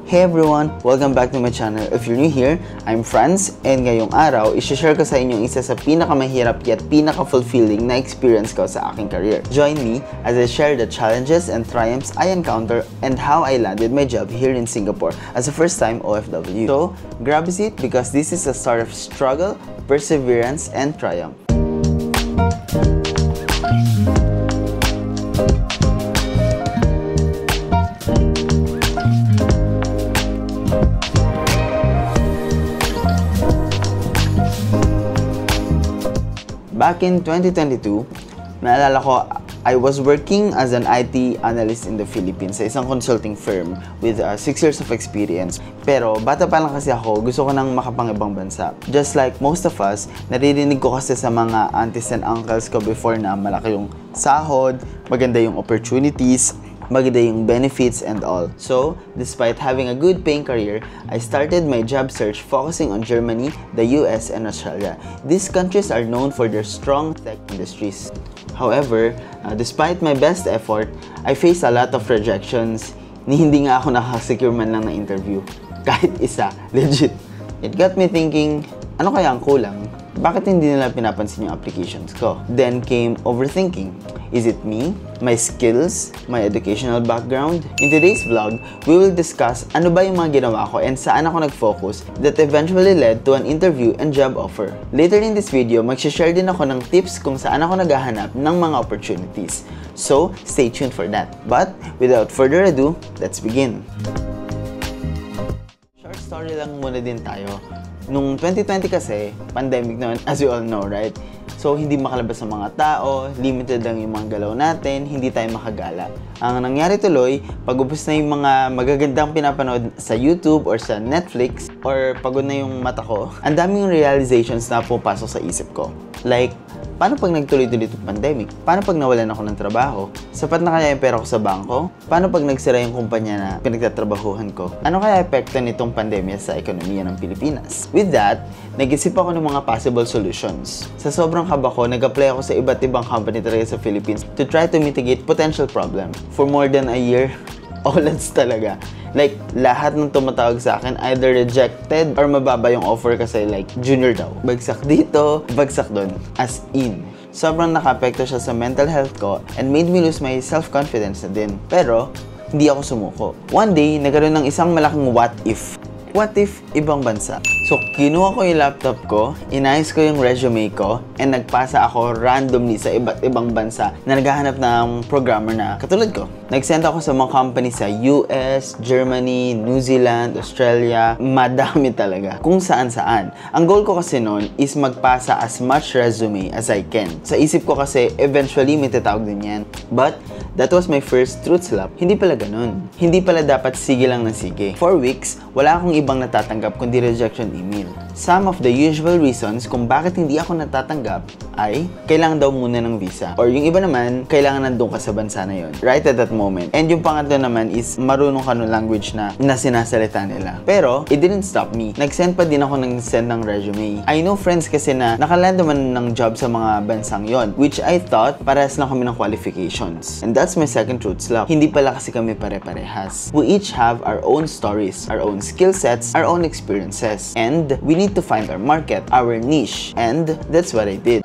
Hey everyone! Welcome back to my channel. If you're new here, I'm Franz, and ngayong araw, i-share ko sa inyo isa sa pinakamahirap yet pinaka-fulfilling na experience ko sa aking career. Join me as I share the challenges and triumphs I encounter and how I landed my job here in Singapore as a first-time OFW. So, grab a seat because this is the start of struggle, perseverance, and triumph. Back in 2022, naalala ko, I was working as an IT analyst in the Philippines sa isang consulting firm with 6 years of experience. Pero bata pa lang kasi ako, gusto ko nang makapang-ibang bansa. Just like most of us, naririnig ko kasi sa mga aunties and uncles ko before na malaki yung sahod, maganda yung opportunities, maganda yung benefits and all. So, despite having a good paying career, I started my job search focusing on Germany, the US, and Australia. These countries are known for their strong tech industries. However, despite my best effort, I faced a lot of rejections. Hindi nga ako nakasecure man lang na interview. Kahit isa, legit. It got me thinking, ano kaya ang kulang? Bakit hindi nila pinapansin yung applications ko? Then came overthinking. Is it me? My skills? My educational background? In today's vlog, we will discuss ano ba yung mga ginawa ko and saan ako nag-focus that eventually led to an interview and job offer. Later in this video, mag-share din ako ng tips kung saan ako naghahanap ng mga opportunities. So, stay tuned for that. But, without further ado, let's begin. Short story lang muna din tayo. Nung 2020 kasi, pandemic naman, as you all know, right? So, hindi makalabas ng mga tao, limited lang yung mga galaw natin, hindi tayo makagala. Ang nangyari tuloy, pag-ubos na yung mga magagandang pinapanood sa YouTube or sa Netflix, or pagod na yung mata ko, ang daming realizations na pupasok sa isip ko. Like, paano pag nagtuloy-tuloy itong pandemic? Paano pag nawalan ako ng trabaho? Sapat na kaya yung pera ko sa bangko? Paano pag nagsira yung kumpanya na pinagtatrabahuhan ko? Ano kaya epekto nitong pandemya sa ekonomiya ng Pilipinas? With that, nag-isip ako ng mga possible solutions. Sa sobrang kaba ko, nag-apply ako sa iba't ibang company talaga sa Philippines to try to mitigate potential problem. For more than a year, all-ads talaga. Like, lahat ng tumatawag sa akin, either rejected or mababa yung offer kasi like, junior daw. Bagsak dito, bagsak doon. As in. Sobrang nakapekto siya sa mental health ko and made me lose my self-confidence na din. Pero, hindi ako sumuko. One day, nagkaroon ng isang malaking what if. What if ibang bansa? So, kinuha ko yung laptop ko, inayos ko yung resume ko, and nagpasa ako randomly sa iba't ibang bansa na naghahanap ng programmer na katulad ko. Nag-send ako sa mga company sa US, Germany, New Zealand, Australia, madami talaga. Kung saan-saan. Ang goal ko kasi noon is magpasa as much resume as I can. Sa isip ko kasi, eventually may tatawag din yan. But, that was my first truth slap. Hindi pala ganun. Hindi pala dapat sige lang ng sige. 4 weeks, wala akong ibang natatanggap kundi rejection email. Some of the usual reasons kung bakit hindi ako natatanggap ay kailangan daw muna ng visa. Or yung iba naman, kailangan nandun ka sa bansa na yun. Right at that moment. And yung pangatlo naman is marunong ka ng language na sinasalita nila. Pero, it didn't stop me. Nag-send pa din ako ng send ng resume. I know friends kasi na nakaland naman ng job sa mga bansang yon, which I thought parehas lang kami ng qualifications. And that's my second truth slap. Hindi pala kasi kami pare-parehas. We each have our own stories, our own skill sets, our own experiences. And we need to find our market, our niche. And that's what I did.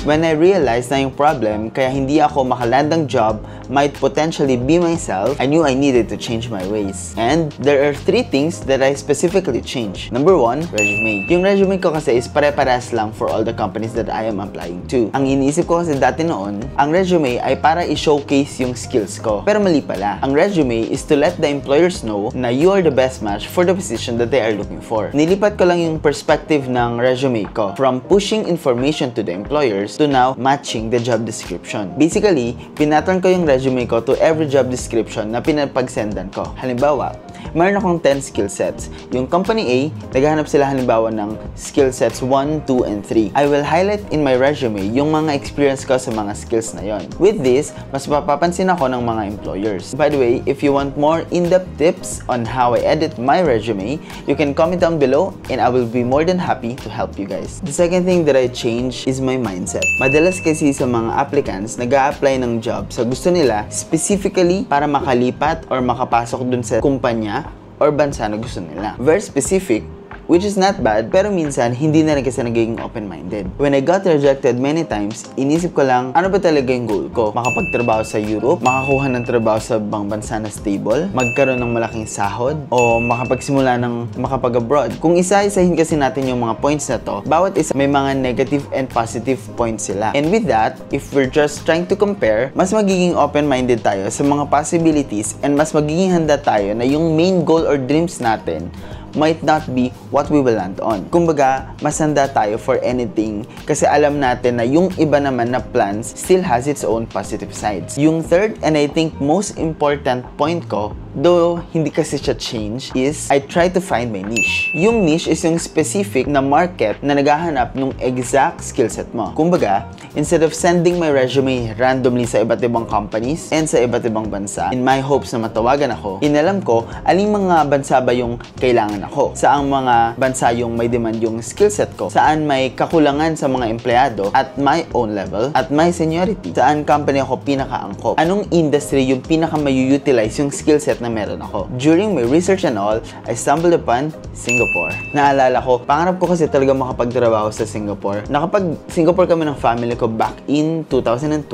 When I realized na yung problem, kaya hindi ako makaland ng job, might potentially be myself, I knew I needed to change my ways. And there are 3 things that I specifically changed. Number 1, resume. Yung resume ko kasi is pare-parehas lang for all the companies that I am applying to. Ang iniisip ko kasi dati noon, ang resume ay para i-showcase yung skills ko. Pero mali pala. Ang resume is to let the employers know na you are the best match for the position that they are looking for. Nilipat ko lang yung perspective ng resume ko from pushing information to the employers to now matching the job description. Basically, pinattern ko yung resume ko to every job description na pinapagsendan ko. Halimbawa, meron akong 10 skill sets. Yung company A, naghahanap sila halimbawa ng skill sets 1, 2, and 3. I will highlight in my resume yung mga experience ko sa mga skills na yon. With this, mas mapapansin ako ng mga employers. By the way, if you want more in-depth tips on how I edit my resume, you can comment down below and I will be more than happy to help you guys. The second thing that I changed is my mindset. set. Madalas kasi sa mga applicants, nag-a-apply ng job sa gusto nila specifically para makalipat or makapasok dun sa kumpanya or bansa na gusto nila. Very specific, which is not bad, pero minsan, hindi na rin kasi nagiging open-minded. When I got rejected many times, inisip ko lang, ano ba talaga yung goal ko? Makapagtrabaho sa Europe? Makakuha ng trabaho sa ibang bansa na stable? Magkaroon ng malaking sahod? O makapagsimula ng makapag-abroad? Kung isa-isahin kasi natin yung mga points na to, bawat isa may mga negative and positive points sila. And with that, if we're just trying to compare, mas magiging open-minded tayo sa mga possibilities and mas magiging handa tayo na yung main goal or dreams natin might not be what we will land on. Kumbaga, mas handa tayo for anything kasi alam natin na yung iba naman na plans still has its own positive sides. Yung third and I think most important point ko, though hindi kasi siya change, is I try to find my niche. Yung niche is yung specific na market na naghahanap ng exact skill set mo. Kumbaga, instead of sending my resume randomly sa iba't ibang companies and sa iba't ibang bansa, in my hopes na matawagan ako, inalam ko aling mga bansa ba yung kailangan ako. Saang mga bansa yung may demand yung skill set ko. Saan may kakulangan sa mga empleyado at my own level at my seniority. Saan company ako pinaka-angkop. Anong industry yung pinaka-may-utilize yung skill set na meron ako. During my research and all, I stumbled upon Singapore. Naalala ko, pangarap ko kasi talaga makapagtrabaho sa Singapore. Nakapag-Singapore kami ng family ko back in 2012.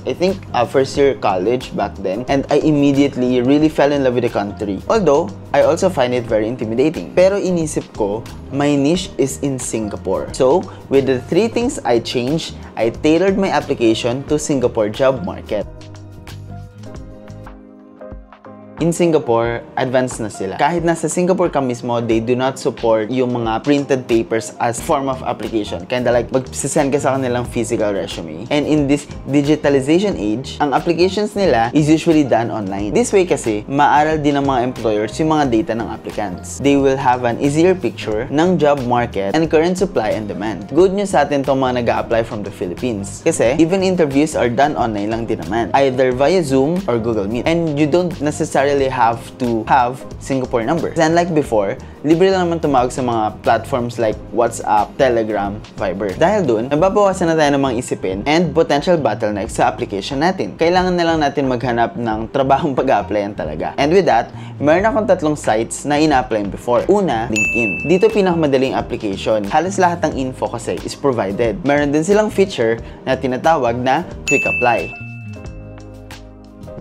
I think, first year college back then. And I immediately really fell in love with the country. Although, I also find it very intimidating. Pero inisip ko, my niche is in Singapore. So, with the 3 things I changed, I tailored my application to Singapore job market. In Singapore, advanced na sila. Kahit nasa Singapore ka mismo, they do not support yung mga printed papers as form of application. Kinda like, magsisend ka sa kanilang physical resume. And in this digitalization age, ang applications nila is usually done online. This way kasi, maaral din ng mga employers yung mga data ng applicants. They will have an easier picture ng job market and current supply and demand. Good news sa atin itong mga nag-a-apply from the Philippines. Kasi, even interviews are done online lang din naman. Either via Zoom or Google Meet. And you don't necessarily have to have Singapore numbers. And like before, libre lang naman tumawag sa mga platforms like WhatsApp, Telegram, Viber. Dahil dun, nababawasan na tayo ng mga isipin and potential bottlenecks sa application natin. Kailangan na lang natin maghanap ng trabahong pag-a-applyan talaga. And with that, meron akong 3 sites na ina-applyan before. Una, LinkedIn. Dito pinakamadaling application. Halos lahat ng info kasi is provided. Meron din silang feature na tinatawag na Quick Apply.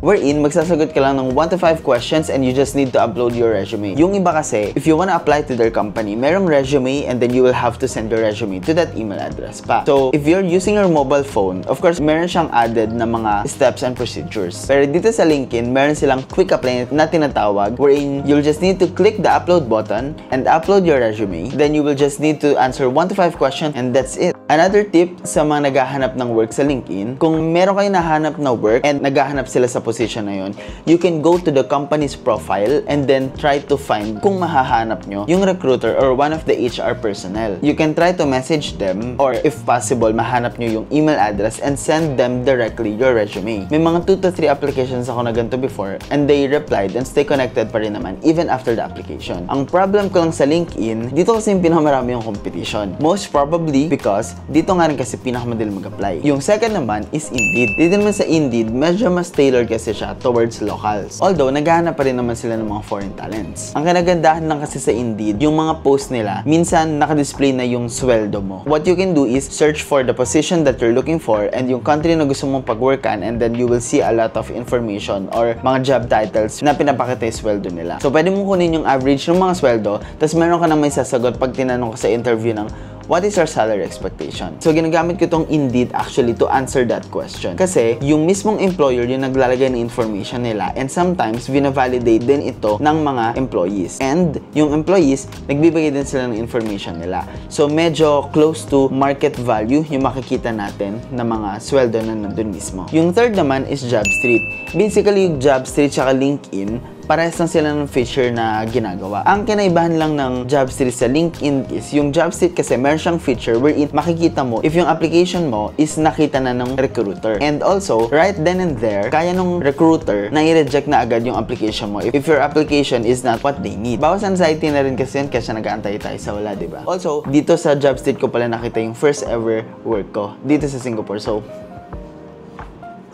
Wherein, magsasagot ka lang ng 1 to 5 questions and you just need to upload your resume. Yung iba kasi, if you wanna apply to their company, merong resume and then you will have to send your resume to that email address pa. So, if you're using your mobile phone, of course, meron siyang added na mga steps and procedures. Pero dito sa LinkedIn, meron silang quick apply na tinatawag wherein you'll just need to click the upload button and upload your resume. Then you will just need to answer 1 to 5 questions and that's it. Another tip sa mga naghahanap ng work sa LinkedIn, kung meron kayo nahanap na work and naghahanap sila sa position na yun, you can go to the company's profile and then try to find kung mahahanap nyo yung recruiter or one of the HR personnel. You can try to message them or if possible, mahanap nyo yung email address and send them directly your resume. May mga 2 to 3 applications ako na ganito before and they replied and stay connected pa rin naman even after the application. Ang problem ko lang sa LinkedIn, dito kasi yung pinakamarami yung competition. Most probably because dito nga rin kasi pinakamadali mag-apply. Yung second naman is Indeed. Dito naman sa Indeed, medyo mas tailored kasi siya towards locals. Although, naghahanap pa rin naman sila ng mga foreign talents. Ang kanagandahan lang kasi sa Indeed, yung mga post nila, minsan nakadisplay na yung sweldo mo. What you can do is search for the position that you're looking for and yung country na gusto mong pag-workan and then you will see a lot of information or mga job titles na pinapakita yung sweldo nila. So, pwede mong kunin yung average ng mga sweldo, tapos meron ka na may sasagot pag tinanong ka sa interview ng what is your salary expectation? So, ginagamit ko tong Indeed actually to answer that question. Kasi, yung mismong employer yung naglalagay ng information nila and sometimes, vina-validate din ito ng mga employees. And, yung employees, nagbibigay din sila ng information nila. So, medyo close to market value yung makikita natin na mga sweldo na nandun mismo. Yung third naman is JobStreet. Basically, yung JobStreet tsaka LinkedIn, parehas lang sila ng feature na ginagawa. Ang kinaibahan lang ng Jobstreet sa LinkedIn is yung Jobstreet kasi meron siyang feature wherein makikita mo if yung application mo is nakita na ng recruiter. And also, right then and there, kaya nung recruiter na i-reject na agad yung application mo if your application is not what they need. Bawas anxiety na rin kasi yun kasi nag-aantay tayo sa wala, diba? Also, dito sa Jobstreet ko pala nakita yung first ever work ko dito sa Singapore. So,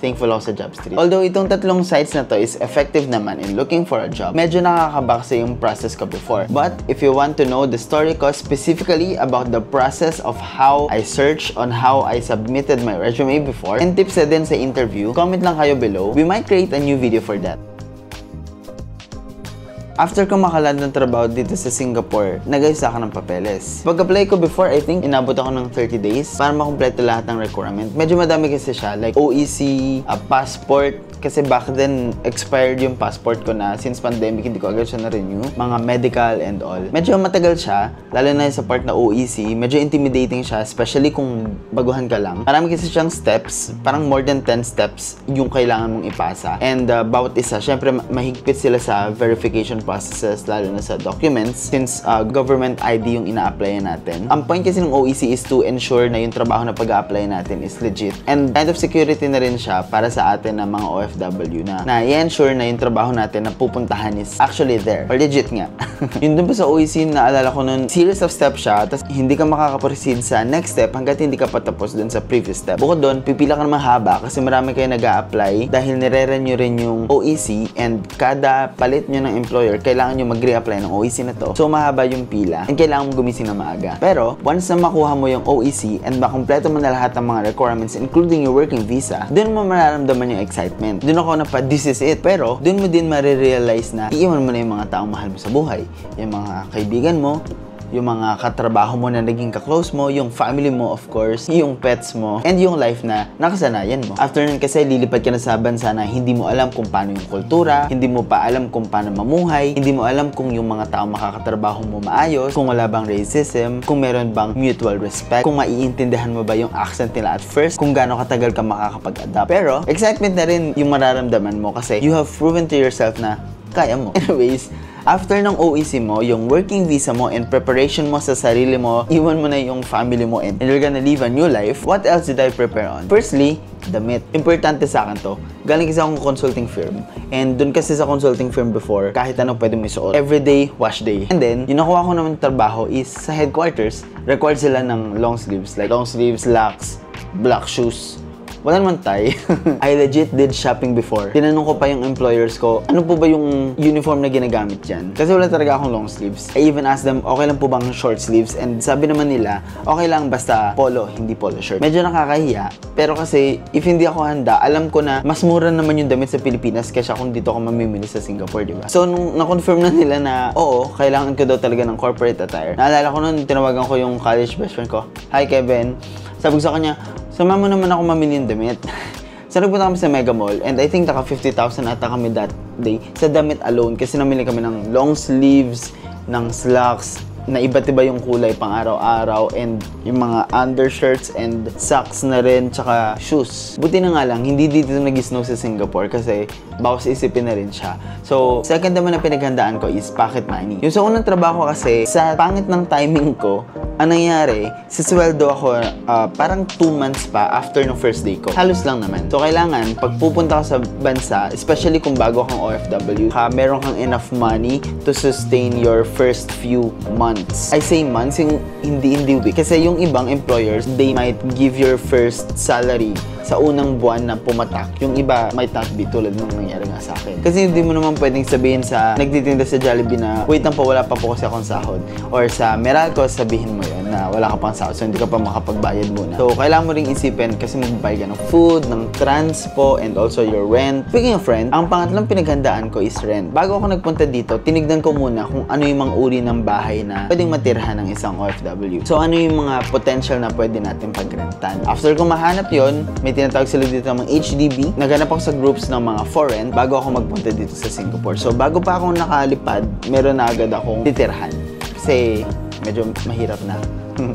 thankful ako sa Jobstreet. Although itong tatlong sites na to is effective naman in looking for a job, medyo nakakaba kasi yung process ko before. But if you want to know the story ko specifically about the process of how I search on how I submitted my resume before and tips na din sa interview, comment lang kayo below. We might create a new video for that. After ko makaland ng trabaho dito sa Singapore, nag-ayos ako ng papeles. Pag-apply ko before, I think inabot ako ng 30 days para makumpleto lahat ng requirement. Medyo madami kasi siya, like OEC, passport, kasi back then, expired yung passport ko na since pandemic, hindi ko agad siya na-renew. Mga medical and all. Medyo matagal siya, lalo na sa part na OEC. Medyo intimidating siya, especially kung baguhan ka lang. Marami kasi siyang steps, parang more than 10 steps yung kailangan mong ipasa. And bawat isa, syempre mahigpit sila sa verification processes, lalo na sa documents, since government ID yung ina-applyan natin. Ang point kasi ng OEC is to ensure na yung trabaho na pag-a-apply natin is legit. And kind of security na rin siya para sa atin na mga OFW na i-ensure na yung trabaho natin na pupuntahan is actually there. Or legit nga. Yun dun pa sa OEC, naalala ko nun, series of steps siya, tapos hindi ka makakaproceed sa next step hanggat hindi ka patapos dun sa previous step. Bukod dun, pipila ka naman haba kasi marami kayo nag-a-apply dahil nire-renew rin yung OEC and kada palit nyo ng employer, kailangan nyo mag-re-apply ng OEC na to. So, mahaba yung pila and kailangan mo gumising na maaga. Pero, once na makuha mo yung OEC and makumpleto mo na lahat ng mga requirements including your working visa, dun mo mararamdaman yung excitement. Dun ako na pa, this is it. Pero, dun mo din marirealize na iiwan mo na yung mga taong mahal mo sa buhay. Yung mga kaibigan mo, yung mga katrabaho mo na naging ka-close mo, yung family mo of course, yung pets mo, and yung life na nakasanayan mo. After nun kasi lilipad ka na sa bansa na hindi mo alam kung paano yung kultura, hindi mo pa alam kung paano mamuhay, hindi mo alam kung yung mga tao makakatrabaho mo maayos, kung wala bang racism, kung meron bang mutual respect, kung maiintindihan mo ba yung accent nila at first, kung gaano katagal ka makakapag-adapt. Pero, excitement na rin yung mararamdaman mo kasi you have proven to yourself na kaya mo. Anyways, after ng OEC mo, yung working visa mo and preparation mo sa sarili mo, iwan mo na yung family mo and you're gonna live a new life, what else did I prepare on? Firstly, damit. Importante sa akin to. Galing kasi akong consulting firm. And dun kasi sa consulting firm before, kahit anong pwede mo isuot. Everyday, wash day. And then, yung nakuha ko naman trabaho is sa headquarters, required sila ng long sleeves. Like long sleeves, slacks, black shoes. Wala naman tie. I legit did shopping before. Tinanong ko pa yung employers ko, ano po ba yung uniform na ginagamit dyan? Kasi wala talaga akong long sleeves. I even asked them, okay lang po bang short sleeves? And sabi naman nila, okay lang basta polo, hindi polo shirt. Medyo nakakahiya. Pero kasi, if hindi ako handa, alam ko na mas mura naman yung damit sa Pilipinas kaysa kung dito ako mamimili sa Singapore, di ba? So, nung na-confirm na nila na, oo, kailangan ko daw talaga ng corporate attire. Naalala ko nun, tinawagan ko yung college best friend ko. Hi, Kevin. Sabi ko sa kanya, sama mo naman ako mamili ng damit. So, nagpunta kami sa Mega Mall and I think naka 50,000 ata kami that day sa damit alone kasi namili kami ng long sleeves, ng slacks, na iba't iba yung kulay pang araw-araw and yung mga undershirts and socks na rin tsaka shoes. Buti na nga lang, hindi dito nag-snow sa Singapore kasi bawas isipin na rin siya. So, second naman na pinaghandaan ko is pocket money. Yung sa unang trabaho kasi, sa pangit ng timing ko, ang nangyari, sisweldo ako parang 2 months pa after ng first day ko. Halos lang naman. So, kailangan, pag pupunta ka sa bansa, especially kung bago kang OFW, meron kang enough money to sustain your first few months. I say months, yung hindi week. Kasi yung ibang employers, they might give your first salary sa unang buwan na pumatak. Yung iba might not be tulad ng nangyari nga sa akin. Kasi hindi mo naman pwedeng sabihin sa nagtitinda sa Jollibee na wait lang po, wala pa po kasi akong sahod. Or sa Meralco, sabihin mo yun na wala ka pang sahod so hindi ka pa makapagbayad muna. So, kailangan mo ring isipin kasi magbayad ka ng food, ng transpo, and also your rent. Speaking of rent, ang pangatlong pinaghandaan ko is rent. Bago ako nagpunta dito, tinignan ko muna kung ano yung mga uri ng bahay na pwedeng matirhan ng isang OFW. So, ano yung mga potential na pwede natin pagrentan. After ko mahanap yon, may tinatawag sila dito ng mga HDB. Naghanap ako sa groups ng mga foreign bago ako magpunta dito sa Singapore. So, bago pa ako nakalipad, meron na agad akong titirhan. Kasi, medyo mahirap na.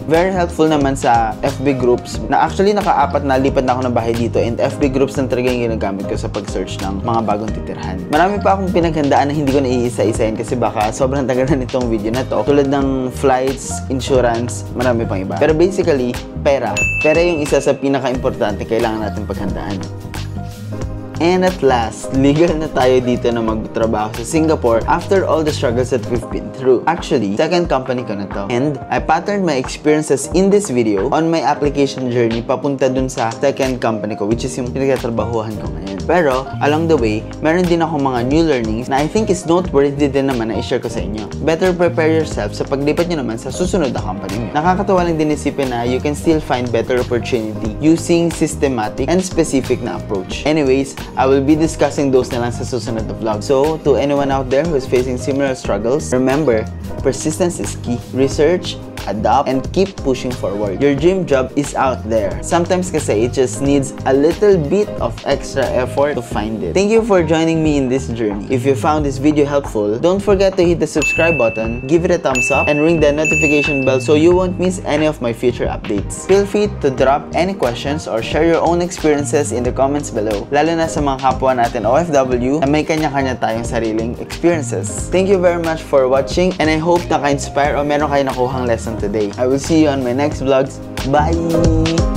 Very helpful naman sa FB groups na actually naka-4 na lipat na ako ng bahay dito, and FB groups lang talaga yung ginagamit ko sa pag-search ng mga bagong titirhan. Marami pa akong pinaghandaan na hindi ko na iisa-isahin kasi baka sobrang tagal na nitong video na to. Tulad ng flights, insurance, marami pang iba. Pero basically, pera. Pera yung isa sa pinaka-importante kailangan natin paghandaan. And at last, legal na tayo dito na magtrabaho sa Singapore after all the struggles that we've been through. Actually, second company ko na to. And I patterned my experiences in this video on my application journey papunta dun sa second company ko, which is yung pinagtatrabahuhan ko ngayon. Pero, along the way, meron din ako mga new learnings na I think is noteworthy din naman na i-share ko sa inyo. Better prepare yourself sa paglipat nyo naman sa susunod na company mo. Nakakatawa lang din isipin na you can still find better opportunity using systematic and specific na approach. Anyways, I will be discussing those na lang sa susunod na vlog. So, to anyone out there who is facing similar struggles, remember, persistence is key. Research, adapt, and keep pushing forward. Your dream job is out there. Sometimes kasi it just needs a little bit of extra effort to find it. Thank you for joining me in this journey. If you found this video helpful, don't forget to hit the subscribe button, give it a thumbs up, and ring the notification bell so you won't miss any of my future updates. Feel free to drop any questions or share your own experiences in the comments below, lalo na sa mga kapwa natin OFW na may kanya-kanya tayong sariling experiences. Thank you very much for watching, and I hope naka-inspire o meron kayo nakuhang lesson today. I will see you on my next vlogs. Bye!